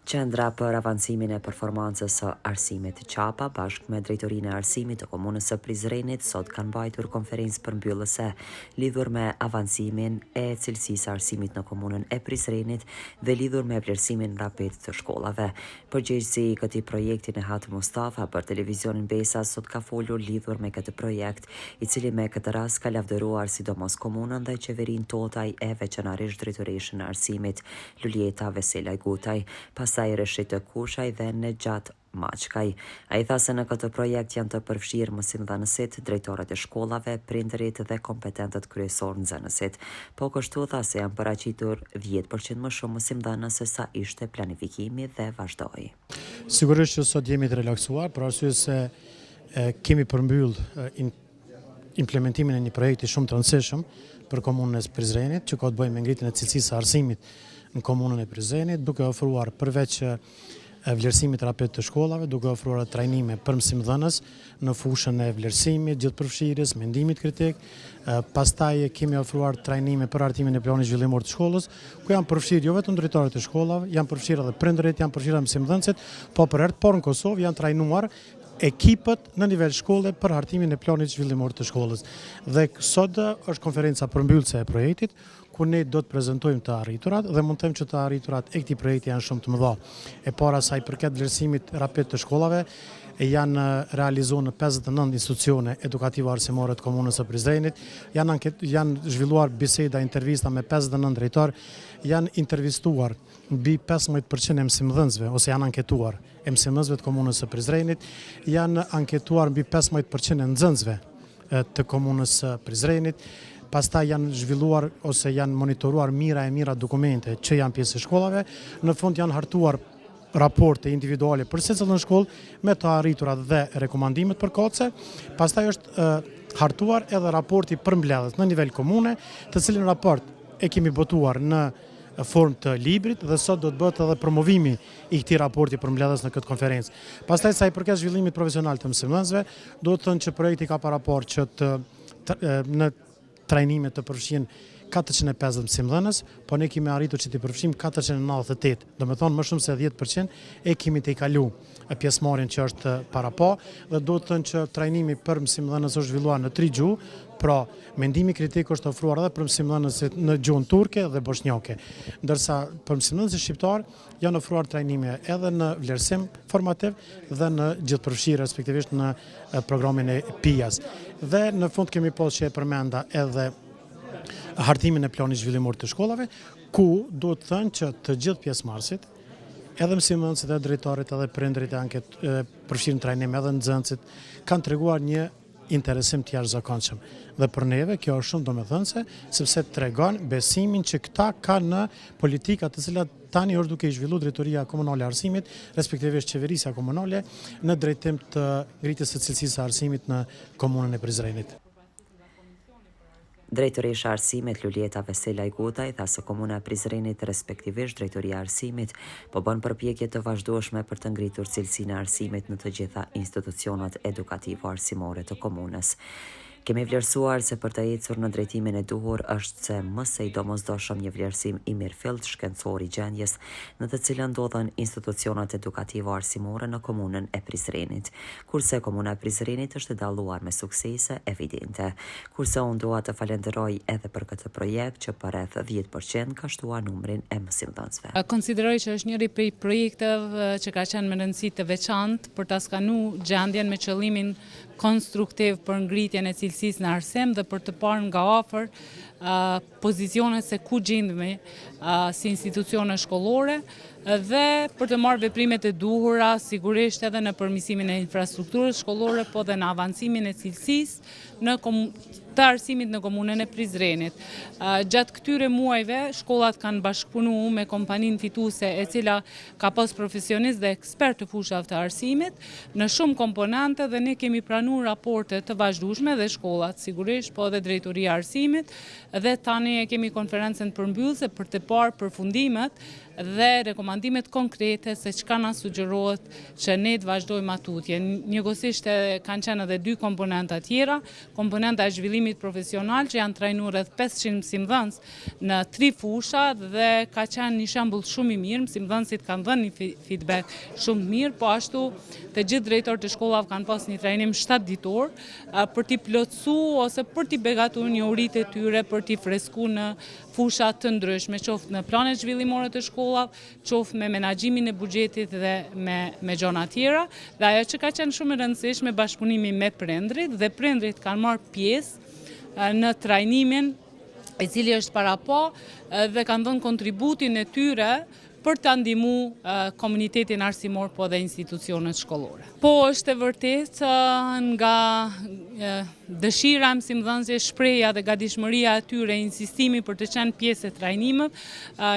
Qendra për avancimin e performancës së arsimit Qapa bashkë me Drejtorinë e Arsimit të Komunës së Prizrenit sot kanë mbajtur konferencë përmbyllëse lidhur me avancimin e cilësisë së arsimit në komunën e Prizrenit dhe lidhur me vlerësimin rapid të shkollave. Përgjegjësi i këtij projekti Nehat Mustafa për televizionin Besa sot ka folur lidhur me këtë projekt, i cili me këtë rast ka lavdëruar sidomos komunën dhe qeverinë totaj e veçanërisht Drejtoreshën e Arsimit Luljeta Veselaj Gutaj. Pastaj Reshit Kushaj dhe Nejat Machkaj. Ai tha se në këtë projekt janë të përfshirë mësimdhënësit, drejtorët e shkollave, prindërit dhe kompetentët kryesor nxënësit. Po kështu tha se janë paraqitur 10% më shumë mësimdhënës se sa ishte planifikimi dhe vazhdoi. Sigurisht që sot jemi të relaksuar, për arsye se kemi përmbyll implementimin e një projekti shumë të rëndësishëm për komunën e Prizrenit, që ka të bëjë me ngritjen e cilësisë së arsimit në komunën e Prizrenit, duke ofruar përveç vlerësimit rapid të shkollave, duke ofruar trajnime për mësimdhënës në fushën e vlerësimit, gjithëpërfshirjes, mendimit kritik. Pastaj kemi ofruar trajnime për hartimin e planit zhvillimor të shkollës, ku janë përfshirë jo vetëm drejtorët e shkollave, janë përfshirë edhe prindërit, janë përfshirë mësimdhënësit, por në Kosovë janë trajnuar ekipët në nivel shkolle për hartimin e planit zhvillimor të shkollës. Dhe sot është konferenca përmbyllëse e projektit, ku ne do të prezantojmë të arriturat dhe mund të them që të arriturat e këtij projekti janë shumë të mëdha. E para sa i përket vlerësimit rapid të shkollave, janë realizuar në 59 institucione edukative arsimore të komunës së Prizrenit, janë zhvilluar biseda, intervista me 59 drejtor, janë intervistuar mbi 15% e mësimdhënësve ose janë anketuar e mësimdhënësve të komunës së Prizrenit, janë anketuar mbi 15% e nxënësve të komunës së Prizrenit. Pastaj janë zhvilluar ose janë monitoruar mira dokumente që janë pjesë e shkollave. Në fund janë hartuar raporte individuale për secilën shkollë me të arriturat dhe rekomandimet përkatëse. Pastaj është hartuar edhe raporti përmbledhës në nivel komune, të cilin raport e kemi botuar në formë të librit dhe sot do të bëhet edhe promovimi i këtij raporti përmbledhës në këtë konferencë. Pastaj sa i përket zhvillimit profesional të mësimdhënësve, do të thënë që projekti ka paraport që në trajnime të përfshin 450 mësimdhënës, po ne kemi arritur që të përfshim 498, do me thonë më shumë se 10% e kemi të i kalu pjesëmarrjen që është parapå, dhe do të thënë që trajnimi për mësimdhënës është zhvilluar në 3 gjuhë, pra mendimi kritik është ofruar edhe për mësimdhënësit në gjuhën turke dhe bosnjake, ndërsa për mësimdhënësit shqiptar janë ofruar trajnime edhe në vlerësim formativ dhe në gjithëpërfshirje, respektivisht në programin e PIAS. Dhe në fund kemi posë që e përmenda edhe hartimin e planit zhvillimor të shkollave, ku do të thënë që të gjithë pjesëmarrësit, edhe mësimdhënësit, edhe drejtorit, edhe prindërit përfshirë në trajnim, edhe nxënësit, kanë treguar një interesim të jashtëzakonshëm. Dhe për neve kjo është shumë domethënëse, sepse tregon besimin që këta kanë në politika të cilat tani është duke i zhvilluar Drejtoria Komunale e Arsimit, respektivisht Qeverisja Komunale, në drejtim të ngritjes së cilësisë së arsimit në komunën e Prizrenit. Drejtoresha e Arsimit Luljeta Veselaj Gutaj tha se komuna e Prizrenit, respektivisht Drejtoria e Arsimit, po bën përpjekje të vazhdueshme për të ngritur cilësinë e arsimit në të gjitha institucionet edukative arsimore të komunës. Kemi vlerësuar se për të ecur në drejtimin e duhur është se më së i domosdoshëm një vlerësim i mirëfillt shkencor i gjendjes në të cilën ndodhen institucionet edukative arsimore në komunën e Prizrenit, kurse komuna e Prizrenit është dalluar me suksese evidente. Kurse unë dua të falenderoj edhe për këtë projekt që për rreth 10% ka shtuar numrin e mësimdhënësve. Konsideroj që është njëri prej projekteve që ka qenë me rëndësi të veçantë për ta skanuar gjendjen me qëllimin konstruktiv për ngritjen e cilësisë në arsim dhe për të parë nga afër pozicionet se ku gjendemi si institucione shkollore dhe për të marrë veprimet e duhura, sigurisht edhe në përmirësimin e infrastrukturës shkollore, po dhe në avancimin e cilësisë të arsimit në komunën e Prizrenit. Gjatë këtyre muajve, shkollat kanë bashkëpunuar me kompaninë fituese e cila ka pas profesionistë dhe ekspert të fushave të arsimit në shumë komponente dhe ne kemi pranuar raporte të vazhdueshme dhe shkollat sigurisht, po edhe Drejtoria e Arsimit dhe tani e kemi konferencën përmbyllëse për të parë përfundimet dhe rekomandimet konkrete se çka na sugjerohet që ne të vazhdojmë atutje. Njëkohësisht kanë qenë edhe 2 komponenta tjera, komponenta e zhvillimit profesional që janë trajnuar rreth 500 mësimdhënës në 3 fusha dhe ka qenë një shembull shumë i mirë, mësimdhënësit kanë dhënë një feedback shumë të mirë, po ashtu të gjithë drejtorët e shkollave kanë pas një trajnim 7 ditor për t'i plotësuar ose për t'i begatuar njohuritë e tyre, për t'i freskuar në fusha të ndryshme, qoftë në planet zhvillimore të shkollave, qoftë me menaxhimin e buxhetit dhe me gjëra tjera. Dhe ajo që ka qenë shumë e rëndësishme bashkëpunimi me prindrit dhe prindrit kanë marrë pjesë në trajnimin i cili është para po dhe kanë dhënë kontributin e tyre për të ndihmuar komunitetin arsimor po dhe institucionet shkollore. Po është e vërtet nga dëshira e mësimdhënësve, shpreha dhe gatishmëria e tyre, insistimi për të qenë pjesë e trajnimit,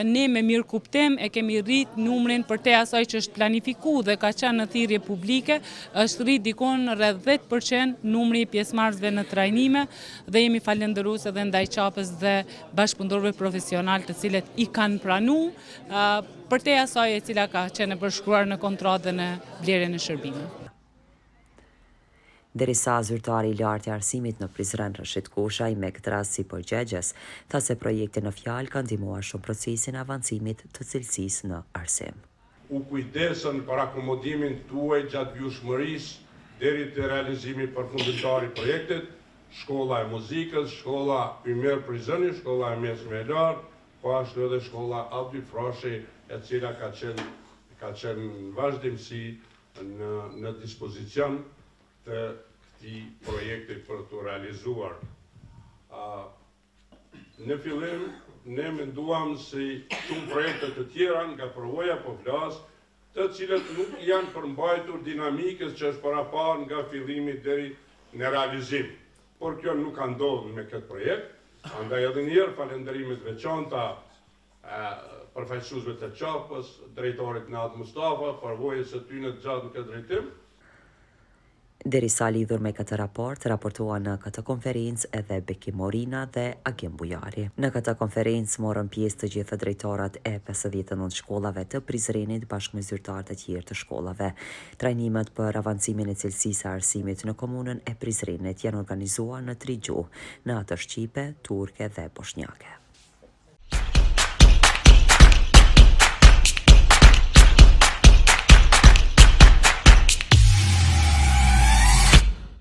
ne me mirë kuptim e kemi rrit numrin për te asaj që është planifikuar dhe ka qenë në thirrje publike, është rrit dikon rreth 10% numri i pjesëmarrësve në trajnime dhe jemi falendërues edhe ndaj Çapës dhe bashkëpunëtorëve profesional të cilët i kanë pranuar për te asaj e cila ka qenë e përshkruar në kontratë dhe në blerjen e shërbimit. Derisa zyrtari i lartë i arsimit në Prizren Rashid Koshaj me këtë rast si përgjegjes, tha se projekte në fjalë kanë ndihmuar shumë procesin e avancimit të cilësisë në arsim. U kujdesën për akomodimin tuaj gjatë vjushmërisë deri te realizimi përfunditar i projektit, shkolla e muzikës, shkolla Ymer Prizreni, shkolla e mesme e lartë, po ashtu edhe shkolla Albi Frashi, e cila ka qenë vazhdimsi në dispozicion të këtij projekti për të realizuar. Në fillim, ne menduam se shumë projekte të tjera nga përvoja po flas, të cilët nuk janë përmbajtur dinamikës që është parapar nga fillimi deri në realizim. Por kjo nuk ka ndodhur me këtë projekt, andaj edhe një herë falënderimet veçanta përfaqësuesve të Çapës, drejtorit Nat Mustafa, përvojës së tyre të gjatë në këtë drejtim. Derisa lidhur me këtë raport, raportua në këtë konferencë edhe Beki Morina dhe Agim Bujari. Në këtë konferencë morën pjesë të gjithë drejtorat e 59 shkollave të Prizrenit bashkë me zyrtarë të tjerë të shkollave. Trajnimet për avancimin e cilësisë së arsimit në komunën e Prizrenit janë organizuar në 3 gjuhë, në atë shqipe, turke dhe bosnjake.